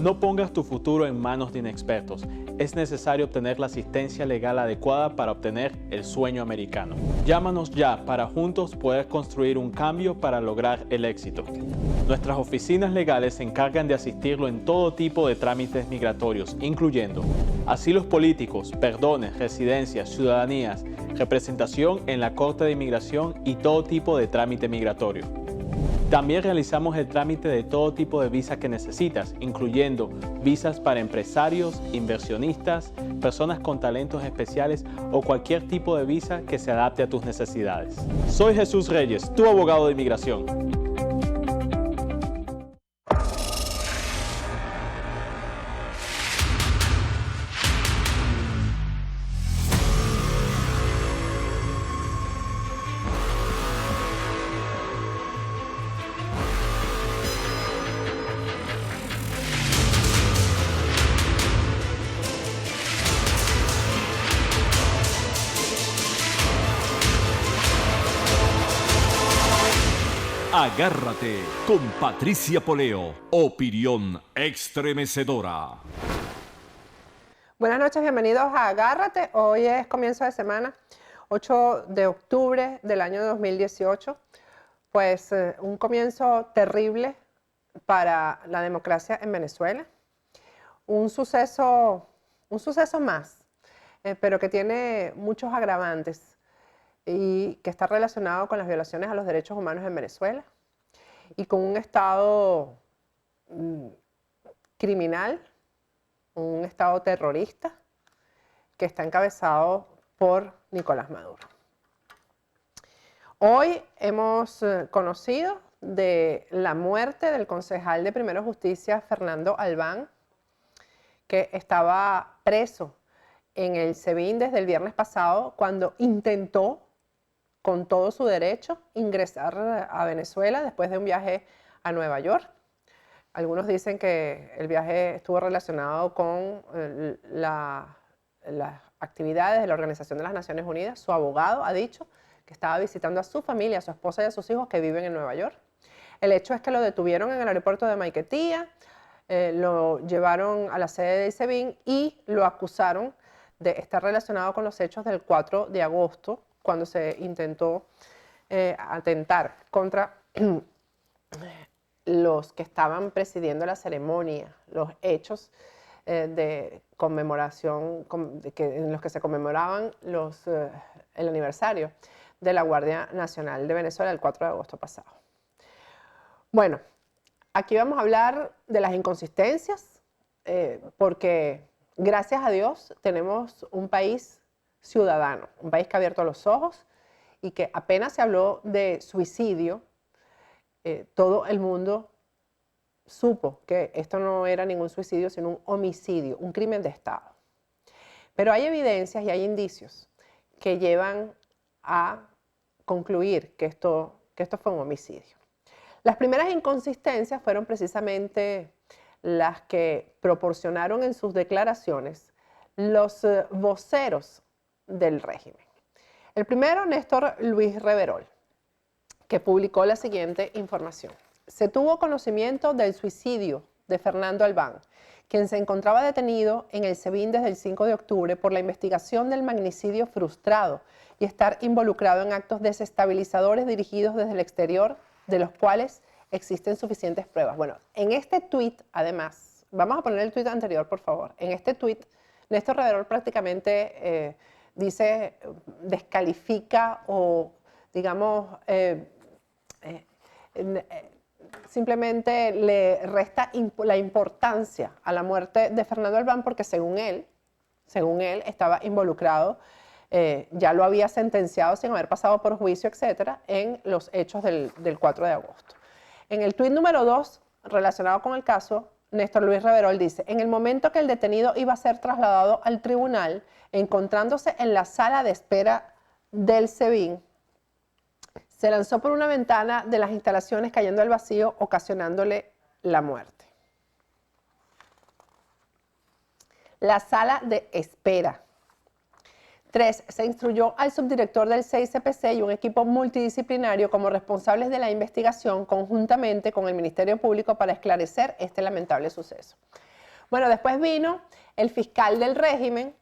No pongas tu futuro en manos de inexpertos. Es necesario obtener la asistencia legal adecuada para obtener el sueño americano. Llámanos ya para juntos poder construir un cambio para lograr el éxito. Nuestras oficinas legales se encargan de asistirlo en todo tipo de trámites migratorios, incluyendo asilos políticos, perdones, residencias, ciudadanías, representación en la Corte de Inmigración y todo tipo de trámite migratorio. También realizamos el trámite de todo tipo de visa que necesitas, incluyendo visas para empresarios, inversionistas, personas con talentos especiales o cualquier tipo de visa que se adapte a tus necesidades. Soy Jesús Reyes, tu abogado de inmigración. Agárrate con Patricia Poleo, opinión estremecedora. Buenas noches, bienvenidos a Agárrate. Hoy es comienzo de semana, 8 de octubre del año 2018. Pues un comienzo terrible para la democracia en Venezuela. Un suceso más, pero que tiene muchos agravantes y que está relacionado con las violaciones a los derechos humanos en Venezuela y con un Estado criminal, un Estado terrorista que está encabezado por Nicolás Maduro. Hoy hemos conocido de la muerte del concejal de Primero Justicia, Fernando Albán, que estaba preso en el SEBIN desde el viernes pasado cuando intentó, con todo su derecho, ingresar a Venezuela después de un viaje a Nueva York. Algunos dicen que el viaje estuvo relacionado con las actividades de la Organización de las Naciones Unidas. Su abogado ha dicho que estaba visitando a su familia, a su esposa y a sus hijos que viven en Nueva York. El hecho es que lo detuvieron en el aeropuerto de Maiquetía, lo llevaron a la sede del SEBIN y lo acusaron de estar relacionado con los hechos del 4 de agosto, cuando se intentó atentar contra los que estaban presidiendo la ceremonia, los hechos de conmemoración en los que se conmemoraban el aniversario de la Guardia Nacional de Venezuela el 4 de agosto pasado. Bueno, aquí vamos a hablar de las inconsistencias, porque gracias a Dios tenemos un país ciudadano, un país que ha abierto los ojos y que apenas se habló de suicidio, todo el mundo supo que esto no era ningún suicidio, sino un homicidio, un crimen de Estado. Pero hay evidencias y hay indicios que llevan a concluir que esto fue un homicidio. Las primeras inconsistencias fueron precisamente las que proporcionaron en sus declaraciones los voceros del régimen. El primero, Néstor Luis Reverol, que publicó la siguiente información. Se tuvo conocimiento del suicidio de Fernando Albán, quien se encontraba detenido en el SEBIN desde el 5 de octubre por la investigación del magnicidio frustrado y estar involucrado en actos desestabilizadores dirigidos desde el exterior, de los cuales existen suficientes pruebas. Bueno, en este tuit, además, vamos a poner el tuit anterior, por favor. En este tuit, Néstor Reverol prácticamente descalifica o, digamos, simplemente le resta la importancia a la muerte de Fernando Albán porque según él estaba involucrado, ya lo había sentenciado sin haber pasado por juicio, etcétera, en los hechos del 4 de agosto. En el tuit número 2, relacionado con el caso, Néstor Luis Reverol dice: en el momento que el detenido iba a ser trasladado al tribunal, encontrándose en la sala de espera del SEBIN, se lanzó por una ventana de las instalaciones cayendo al vacío, ocasionándole la muerte. La sala de espera. 3. Se instruyó al subdirector del CICPC y un equipo multidisciplinario como responsables de la investigación conjuntamente con el Ministerio Público para esclarecer este lamentable suceso. Bueno, después vino el fiscal del régimen,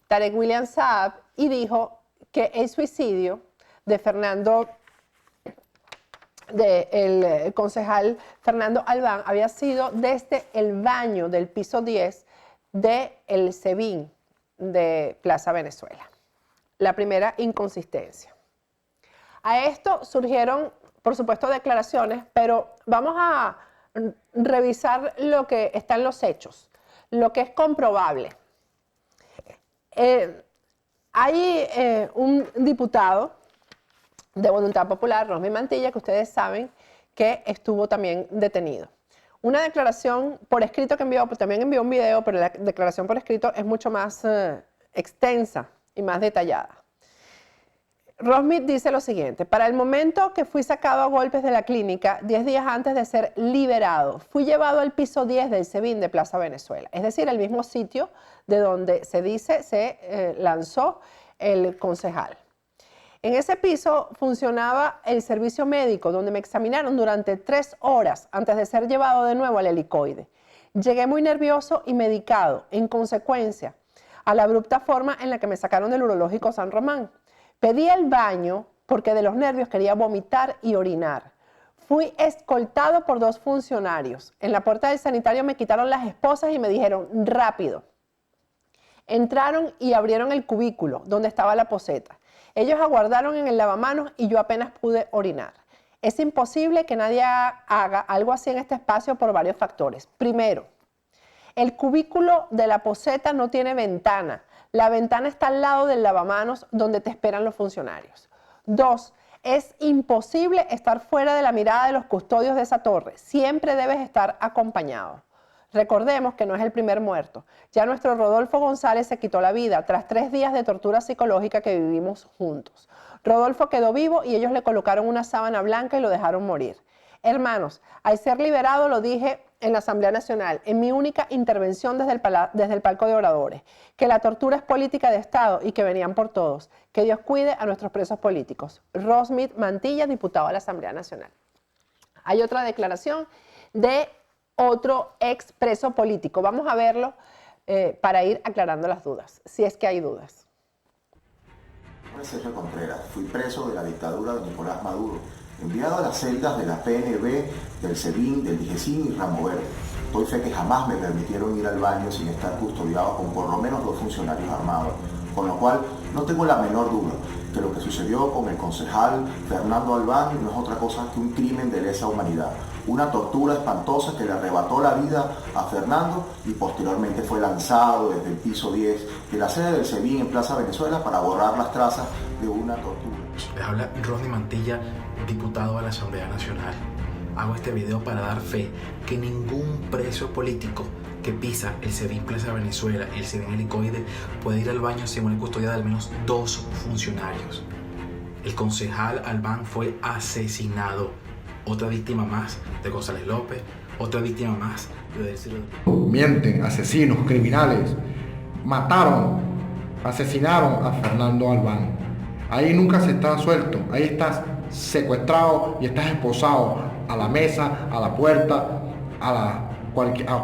Tarek William Saab, y dijo que el suicidio de el concejal Fernando Albán había sido desde el baño del piso 10 del SEBIN de Plaza Venezuela. La primera inconsistencia. A esto surgieron, por supuesto, declaraciones, pero vamos a revisar lo que está en los hechos, lo que es comprobable. Hay un diputado de Voluntad Popular, Rosmi Mantilla, que ustedes saben que estuvo también detenido. Una declaración por escrito que envió, pues también envió un video, pero la declaración por escrito es mucho más extensa y más detallada. Rosmi dice lo siguiente: para el momento que fui sacado a golpes de la clínica, 10 días antes de ser liberado, fui llevado al piso 10 del SEBIN de Plaza Venezuela, es decir, el mismo sitio de donde se dice se lanzó el concejal. En ese piso funcionaba el servicio médico, donde me examinaron durante 3 horas antes de ser llevado de nuevo al helicoide. Llegué muy nervioso y medicado, en consecuencia, a la abrupta forma en la que me sacaron del urológico San Román. Pedí el baño porque de los nervios quería vomitar y orinar. Fui escoltado por 2 funcionarios. En la puerta del sanitario me quitaron las esposas y me dijeron, rápido. Entraron y abrieron el cubículo donde estaba la poseta. Ellos aguardaron en el lavamanos y yo apenas pude orinar. Es imposible que nadie haga algo así en este espacio por varios factores. Primero, el cubículo de la poseta no tiene ventana. La ventana está al lado del lavamanos donde te esperan los funcionarios. 2, es imposible estar fuera de la mirada de los custodios de esa torre. Siempre debes estar acompañado. Recordemos que no es el primer muerto. Ya nuestro Rodolfo González se quitó la vida tras 3 días de tortura psicológica que vivimos juntos. Rodolfo quedó vivo y ellos le colocaron una sábana blanca y lo dejaron morir. Hermanos, al ser liberado, lo dije en la Asamblea Nacional, en mi única intervención desde el palco de oradores, que la tortura es política de Estado y que venían por todos. Que Dios cuide a nuestros presos políticos. Rosmi Mantilla, diputado a la Asamblea Nacional. Hay otra declaración de otro ex preso político. Vamos a verlo para ir aclarando las dudas, si es que hay dudas. Sergio Contreras, fui preso de la dictadura de Nicolás Maduro, enviado a las celdas de la PNB, del SEBIN, del DIGESIN y Ramo Verde. Doy fe que jamás me permitieron ir al baño sin estar custodiado con por lo menos 2 funcionarios armados, con lo cual no tengo la menor duda que lo que sucedió con el concejal Fernando Albán no es otra cosa que un crimen de lesa humanidad, una tortura espantosa que le arrebató la vida a Fernando y posteriormente fue lanzado desde el piso 10 de la sede del SEBIN en Plaza Venezuela para borrar las trazas de una tortura. Les habla Rosmi Mantilla, diputado a la Asamblea Nacional. Hago este video para dar fe que ningún preso político que pisa el SEBIN Plaza Venezuela, el SEBIN helicoide, puede ir al baño sin una custodia de al menos 2 funcionarios. El concejal Albán fue asesinado. Otra víctima más de González López, otra víctima más de Delcy. Mienten, asesinos, criminales. Mataron, asesinaron a Fernando Albán. Ahí nunca se está suelto, ahí estás secuestrado y estás esposado a la mesa, a la puerta, a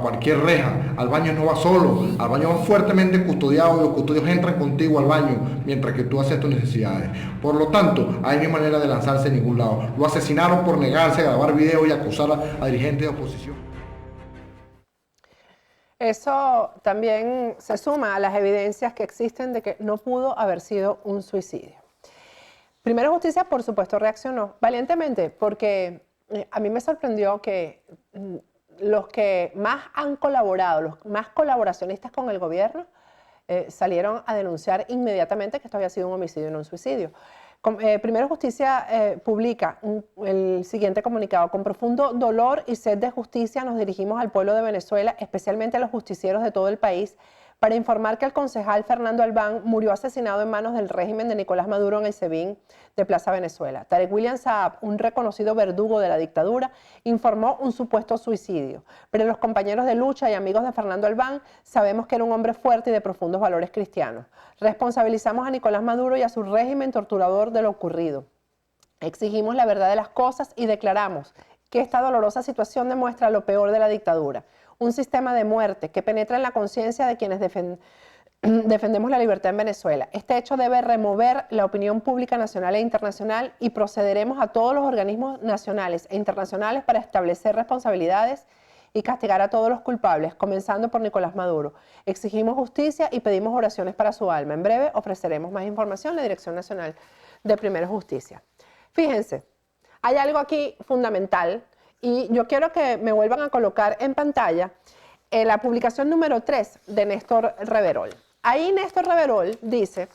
cualquier reja. Al baño no va solo, al baño va fuertemente custodiado y los custodios entran contigo al baño mientras que tú haces tus necesidades. Por lo tanto, hay no manera de lanzarse a ningún lado. Lo asesinaron por negarse a grabar videos y acusar a dirigentes de oposición. Eso también se suma a las evidencias que existen de que no pudo haber sido un suicidio. Primero Justicia, por supuesto, reaccionó valientemente porque a mí me sorprendió que los que más han colaborado, los más colaboracionistas con el gobierno, salieron a denunciar inmediatamente que esto había sido un homicidio y no un suicidio. Primero Justicia publica el siguiente comunicado: con profundo dolor y sed de justicia nos dirigimos al pueblo de Venezuela, especialmente a los justicieros de todo el país, para informar que el concejal Fernando Albán murió asesinado en manos del régimen de Nicolás Maduro en el SEBIN de Plaza Venezuela. Tarek William Saab, un reconocido verdugo de la dictadura, informó un supuesto suicidio. Pero los compañeros de lucha y amigos de Fernando Albán sabemos que era un hombre fuerte y de profundos valores cristianos. Responsabilizamos a Nicolás Maduro y a su régimen torturador de lo ocurrido. Exigimos la verdad de las cosas y declaramos que esta dolorosa situación demuestra lo peor de la dictadura. un sistema de muerte que penetra en la conciencia de quienes defendemos la libertad en Venezuela. Este hecho debe remover la opinión pública nacional e internacional y procederemos a todos los organismos nacionales e internacionales para establecer responsabilidades y castigar a todos los culpables, comenzando por Nicolás Maduro. Exigimos justicia y pedimos oraciones para su alma. En breve ofreceremos más información en la Dirección Nacional de Primera Justicia. Fíjense, hay algo aquí fundamental y yo quiero que me vuelvan a colocar en pantalla la publicación número 3 de Néstor Reverol. Ahí Néstor Reverol dice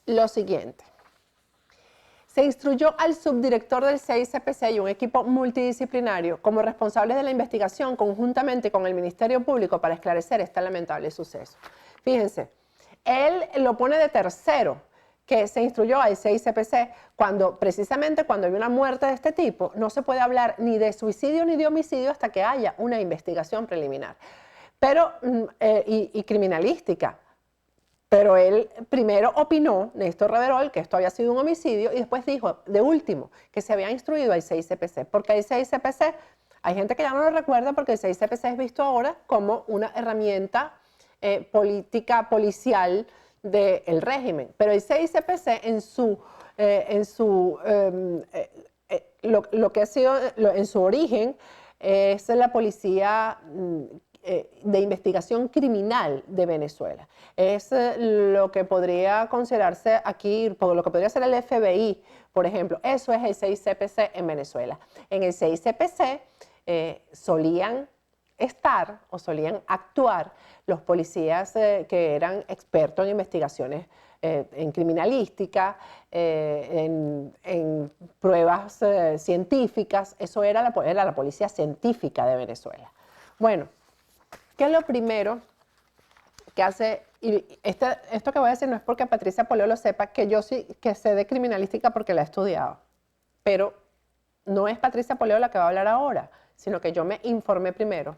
lo siguiente. Se instruyó al subdirector del CICPC y un equipo multidisciplinario como responsables de la investigación conjuntamente con el Ministerio Público para esclarecer este lamentable suceso. Fíjense, él lo pone de tercero, que se instruyó al CICPC precisamente cuando hay una muerte de este tipo, no se puede hablar ni de suicidio ni de homicidio hasta que haya una investigación preliminar y criminalística. Pero él primero opinó, Néstor Reverol, que esto había sido un homicidio y después dijo, de último, que se había instruido al CICPC. Porque el CICPC, hay gente que ya no lo recuerda porque el CICPC es visto ahora como una herramienta política, policial del régimen. Pero el CICPC en su origen es la policía de investigación criminal de Venezuela. Es lo que podría considerarse aquí, lo que podría ser el FBI, por ejemplo. Eso es el CICPC en Venezuela. En el CICPC solían estar o solían actuar los policías que eran expertos en investigaciones en criminalística, en pruebas científicas. Eso era la policía científica de Venezuela. Bueno, ¿qué es lo primero que hace? Y esto que voy a decir no es porque Patricia Poleo lo sepa, que yo sí que sé de criminalística porque la he estudiado. Pero no es Patricia Poleo la que va a hablar ahora, sino que yo me informé primero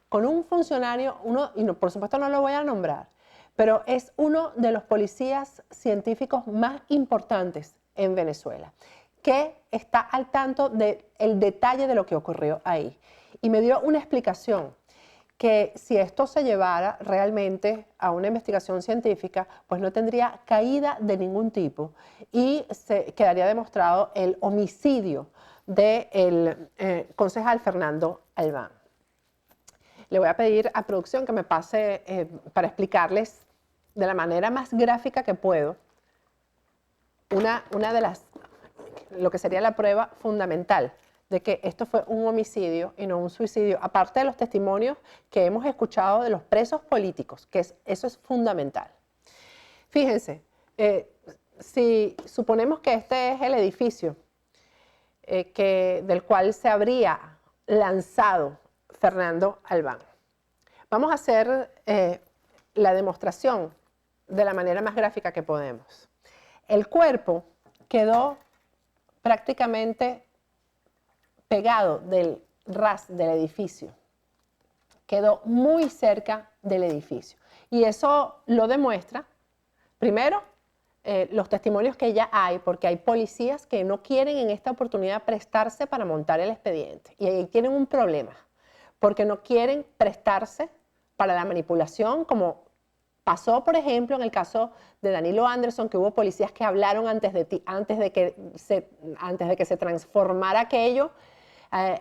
con un funcionario, y no, por supuesto no lo voy a nombrar, pero es uno de los policías científicos más importantes en Venezuela, que está al tanto del detalle de lo que ocurrió ahí. Y me dio una explicación que si esto se llevara realmente a una investigación científica, pues no tendría caída de ningún tipo y se quedaría demostrado el homicidio del concejal Fernando Albán. Le voy a pedir a producción que me pase para explicarles de la manera más gráfica que puedo una de lo que sería la prueba fundamental de que esto fue un homicidio y no un suicidio, aparte de los testimonios que hemos escuchado de los presos políticos, que eso es fundamental. Fíjense, si suponemos que este es el edificio del cual se habría lanzado Fernando Albán, vamos a hacer la demostración de la manera más gráfica que podemos. El cuerpo quedó prácticamente pegado del ras del edificio, quedó muy cerca del edificio. Y eso lo demuestra, primero, los testimonios que ya hay, porque hay policías que no quieren en esta oportunidad prestarse para montar el expediente. Y ahí tienen un problema, porque no quieren prestarse para la manipulación, como pasó, por ejemplo, en el caso de Danilo Anderson, que hubo policías que hablaron antes de que se transformara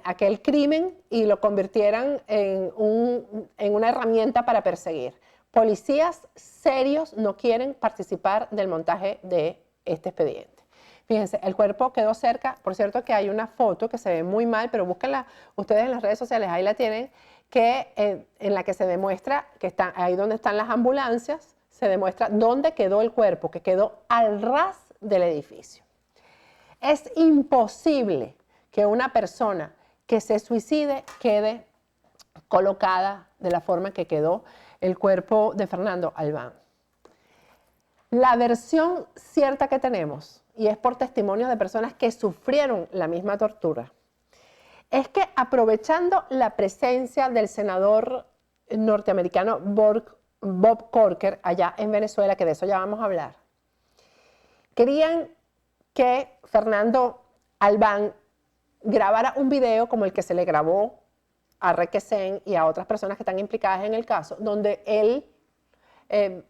aquel crimen y lo convirtieran en una herramienta para perseguir. Policías serios no quieren participar del montaje de este expediente. Fíjense, el cuerpo quedó cerca, por cierto que hay una foto que se ve muy mal, pero búsquenla ustedes en las redes sociales, ahí la tienen, en la que se demuestra que ahí donde están las ambulancias, se demuestra dónde quedó el cuerpo, que quedó al ras del edificio. Es imposible que una persona que se suicide quede colocada de la forma que quedó el cuerpo de Fernando Albán. La versión cierta que tenemos, y es por testimonios de personas que sufrieron la misma tortura, es que aprovechando la presencia del senador norteamericano Bob Corker allá en Venezuela, que de eso ya vamos a hablar, querían que Fernando Albán grabara un video como el que se le grabó a Requesén y a otras personas que están implicadas en el caso, donde él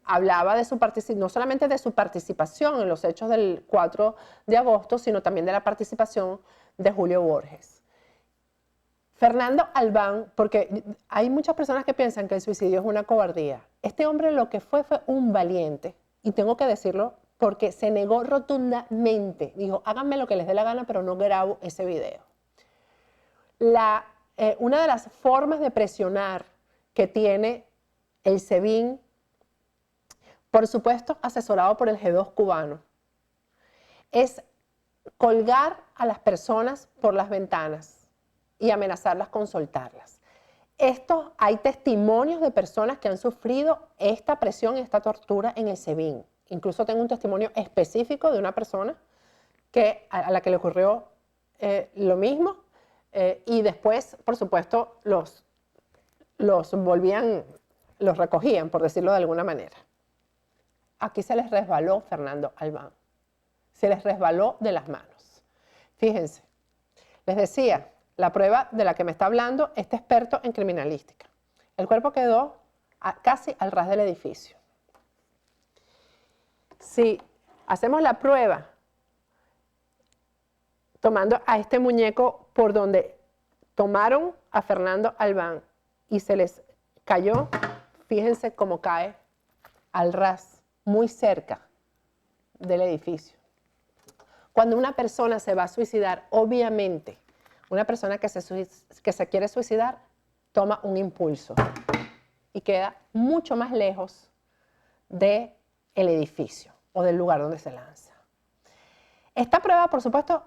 hablaba de su no solamente de su participación en los hechos del 4 de agosto, sino también de la participación de Julio Borges. Fernando Albán, porque hay muchas personas que piensan que el suicidio es una cobardía. Este hombre lo que fue un valiente, y tengo que decirlo porque se negó rotundamente. Dijo, háganme lo que les dé la gana, pero no grabo ese video. Una de las formas de presionar que tiene el SEBIN, por supuesto asesorado por el G2 cubano, es colgar a las personas por las ventanas y amenazarlas con soltarlas. Hay testimonios de personas que han sufrido esta presión y esta tortura en el SEBIN. Incluso tengo un testimonio específico de una persona a la que le ocurrió lo mismo, y después, por supuesto, los recogían, por decirlo de alguna manera. Aquí se les resbaló Fernando Albán. Se les resbaló de las manos. Fíjense, les decía, la prueba de la que me está hablando este experto en criminalística. El cuerpo quedó casi al ras del edificio. Si hacemos la prueba tomando a este muñeco por donde tomaron a Fernando Albán y se les cayó, fíjense cómo cae al ras, muy cerca del edificio. Cuando una persona se va a suicidar, obviamente, una persona que se quiere suicidar toma un impulso y queda mucho más lejos del edificio o del lugar donde se lanza. Esta prueba, por supuesto,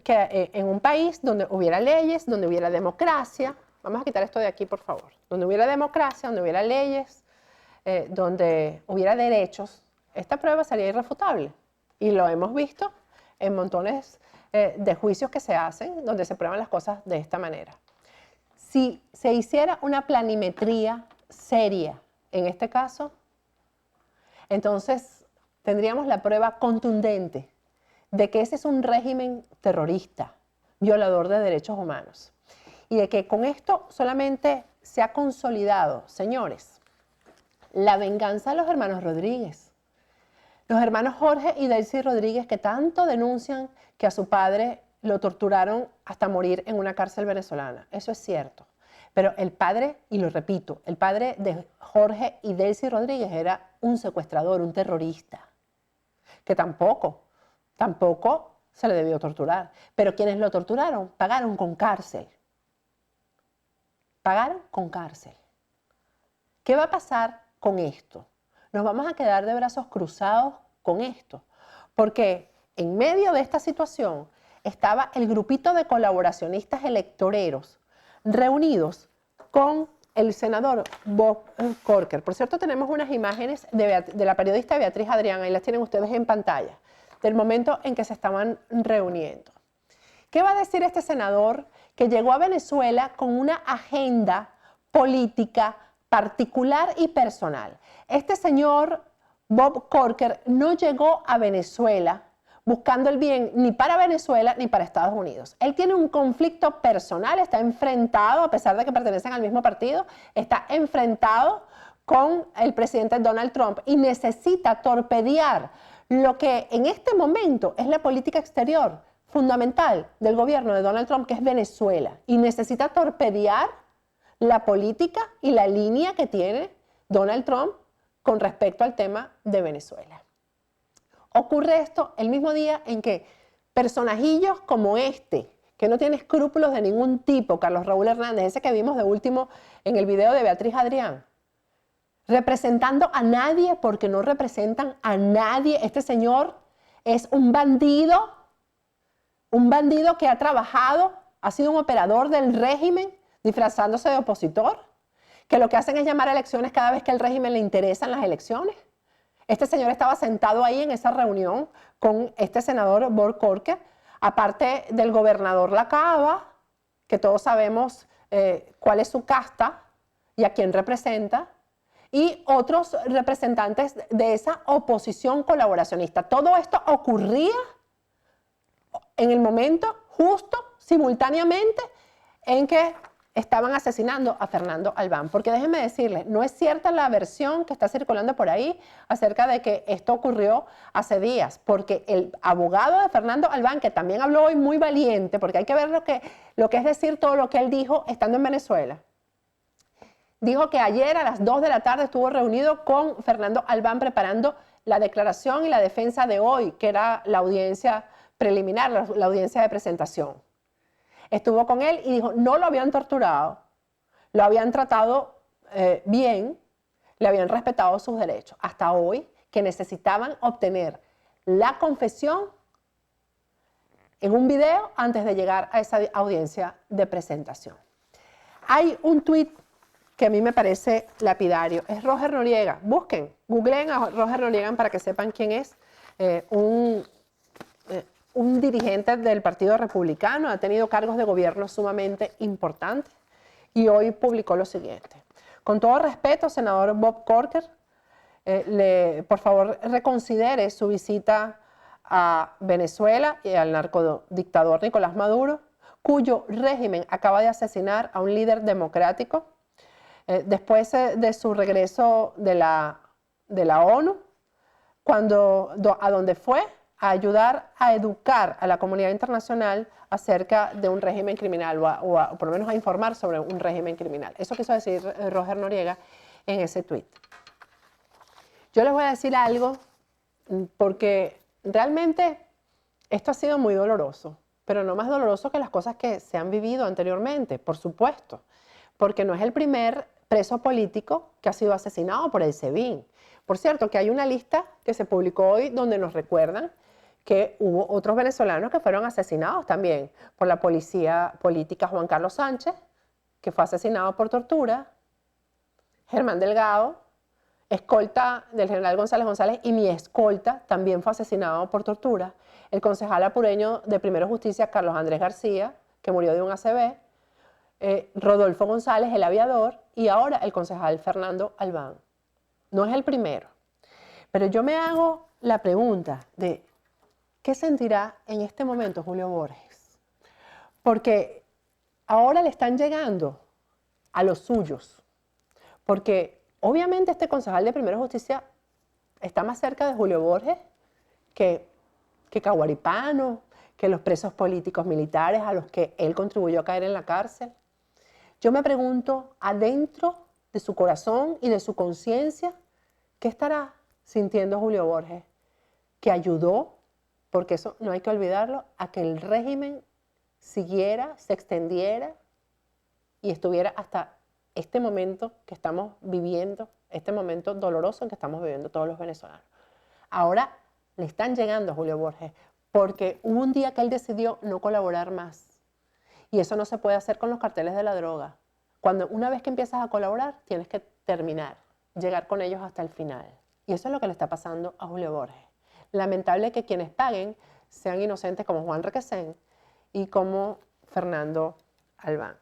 que en un país donde hubiera leyes, donde hubiera democracia, vamos a quitar esto de aquí, por favor, donde hubiera democracia, donde hubiera leyes, donde hubiera derechos, esta prueba sería irrefutable. Y lo hemos visto en montones de juicios que se hacen donde se prueban las cosas de esta manera. Si se hiciera una planimetría seria en este caso, entonces tendríamos la prueba contundente de que ese es un régimen terrorista, violador de derechos humanos. Y de que con esto solamente se ha consolidado, señores, la venganza de los hermanos Rodríguez. Los hermanos Jorge y Delcy Rodríguez, que tanto denuncian que a su padre lo torturaron hasta morir en una cárcel venezolana. Eso es cierto. Pero el padre, y lo repito, el padre de Jorge y Delcy Rodríguez era un secuestrador, un terrorista, que tampoco se le debió torturar. Pero quienes lo torturaron pagaron con cárcel. Pagaron con cárcel. ¿Qué va a pasar con esto? Nos vamos a quedar de brazos cruzados con esto, porque en medio de esta situación estaba el grupito de colaboracionistas electoreros reunidos con el senador Bob Corker. Por cierto, tenemos unas imágenes de la periodista Beatriz Adrián, ahí las tienen ustedes en pantalla, del momento en que se estaban reuniendo. ¿Qué va a decir este senador que llegó a Venezuela con una agenda política particular y personal? Este señor Bob Corker no llegó a Venezuela buscando el bien ni para Venezuela ni para Estados Unidos. Él tiene un conflicto personal, está enfrentado, a pesar de que pertenecen al mismo partido, está enfrentado con el presidente Donald Trump y necesita torpedear lo que en este momento es la política exterior fundamental del gobierno de Donald Trump, que es Venezuela, y necesita torpedear la política y la línea que tiene Donald Trump con respecto al tema de Venezuela. Ocurre esto el mismo día en que personajillos como este, que no tiene escrúpulos de ningún tipo, Carlos Raúl Hernández, ese que vimos de último en el video de Beatriz Adrián, representando a nadie porque no representan a nadie. Este señor es un bandido que ha trabajado, ha sido un operador del régimen, disfrazándose de opositor, que lo que hacen es llamar a elecciones cada vez que al régimen le interesan las elecciones. Este señor estaba sentado ahí en esa reunión con este senador Bob Corker, aparte del gobernador Lacaba, que todos sabemos cuál es su casta y a quién representa, y otros representantes de esa oposición colaboracionista. Todo esto ocurría en el momento justo, simultáneamente, en que estaban asesinando a Fernando Albán. Porque déjenme decirles, no es cierta la versión que está circulando por ahí acerca de que esto ocurrió hace días, porque el abogado de Fernando Albán, que también habló hoy muy valiente, porque hay que ver lo que es decir todo lo que él dijo estando en Venezuela, dijo que ayer a las 2 de la tarde estuvo reunido con Fernando Albán preparando la declaración y la defensa de hoy, que era la audiencia preliminar, la audiencia de presentación. Estuvo con él y dijo, no lo habían torturado, lo habían tratado bien, le habían respetado sus derechos. Hasta hoy, que necesitaban obtener la confesión en un video antes de llegar a esa audiencia de presentación. Hay un tuit que a mí me parece lapidario, es Roger Noriega. Busquen, googleen a Roger Noriega para que sepan quién es, un dirigente del Partido Republicano, ha tenido cargos de gobierno sumamente importantes y hoy publicó lo siguiente. Con todo respeto, senador Bob Corker, por favor reconsidere su visita a Venezuela y al narcodictador Nicolás Maduro, cuyo régimen acaba de asesinar a un líder democrático. Después de su regreso de la ONU, a donde fue a ayudar a educar a la comunidad internacional acerca de un régimen criminal o por lo menos a informar sobre un régimen criminal. Eso quiso decir Roger Noriega en ese tuit. Yo les voy a decir algo porque realmente esto ha sido muy doloroso, pero no más doloroso que las cosas que se han vivido anteriormente, por supuesto, porque no es el primer preso político que ha sido asesinado por el SEBIN. Por cierto, que hay una lista que se publicó hoy donde nos recuerdan que hubo otros venezolanos que fueron asesinados también por la policía política. Juan Carlos Sánchez, que fue asesinado por tortura, Germán Delgado, escolta del general González González, y mi escolta también fue asesinado por tortura, el concejal apureño de Primero Justicia, Carlos Andrés García, que murió de un ACV, Rodolfo González, el aviador, y ahora el concejal Fernando Albán. No es el primero, pero yo me hago la pregunta de ¿qué sentirá en este momento Julio Borges? Porque ahora le están llegando a los suyos, porque obviamente este concejal de Primera Justicia está más cerca de Julio Borges que Caguaripano, que los presos políticos militares a los que él contribuyó a caer en la cárcel. Yo me pregunto, adentro de su corazón y de su conciencia, ¿qué estará sintiendo Julio Borges? Que ayudó, porque eso no hay que olvidarlo, a que el régimen siguiera, se extendiera y estuviera hasta este momento que estamos viviendo, este momento doloroso en que estamos viviendo todos los venezolanos. Ahora le están llegando a Julio Borges, porque hubo un día que él decidió no colaborar más. Y eso no se puede hacer con los carteles de la droga. Una vez que empiezas a colaborar, tienes que terminar, llegar con ellos hasta el final. Y eso es lo que le está pasando a Julio Borges. Lamentable que quienes paguen sean inocentes como Juan Requesén y como Fernando Albán.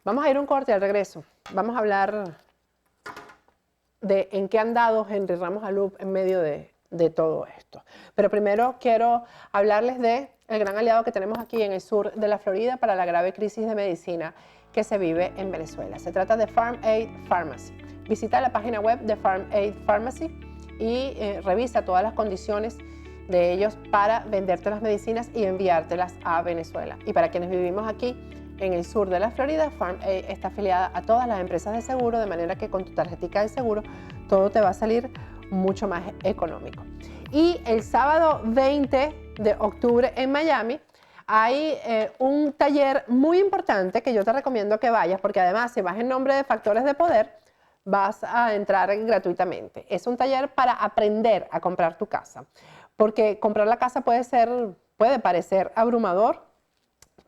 Vamos a ir a un corte al regreso. Vamos a hablar de en qué ha andado Henry Ramos Alup en medio de todo esto. Pero primero quiero hablarles del gran aliado que tenemos aquí en el sur de la Florida para la grave crisis de medicina que se vive en Venezuela. Se trata de Farm Aid Pharmacy. Visita la página web de Farm Aid Pharmacy y revisa todas las condiciones de ellos para venderte las medicinas y enviártelas a Venezuela. Y para quienes vivimos aquí en el sur de la Florida, Farm Aid está afiliada a todas las empresas de seguro, de manera que con tu tarjetica de seguro todo te va a salir mucho más económico. Y el sábado 20 de octubre en Miami hay un taller muy importante que yo te recomiendo que vayas, porque además si vas en nombre de Factores de Poder, vas a entrar gratuitamente. Es un taller para aprender a comprar tu casa, porque comprar la casa puede parecer abrumador,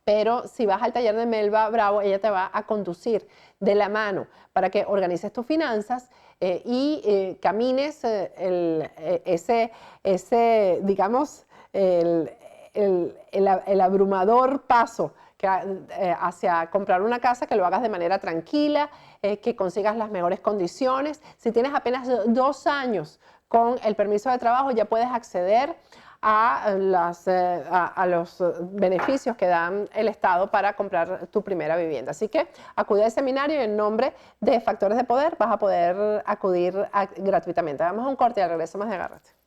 pero si vas al taller de Melba Bravo, ella te va a conducir de la mano para que organices tus finanzas y camines digamos, el abrumador paso hacia comprar una casa, que lo hagas de manera tranquila, que consigas las mejores condiciones. Si tienes apenas 2 años con el permiso de trabajo, ya puedes acceder a los beneficios que dan el Estado para comprar tu primera vivienda. Así que acude al seminario y en nombre de Factores de Poder vas a poder acudir gratuitamente. Vamos a un corte y al regreso más de Agárrate.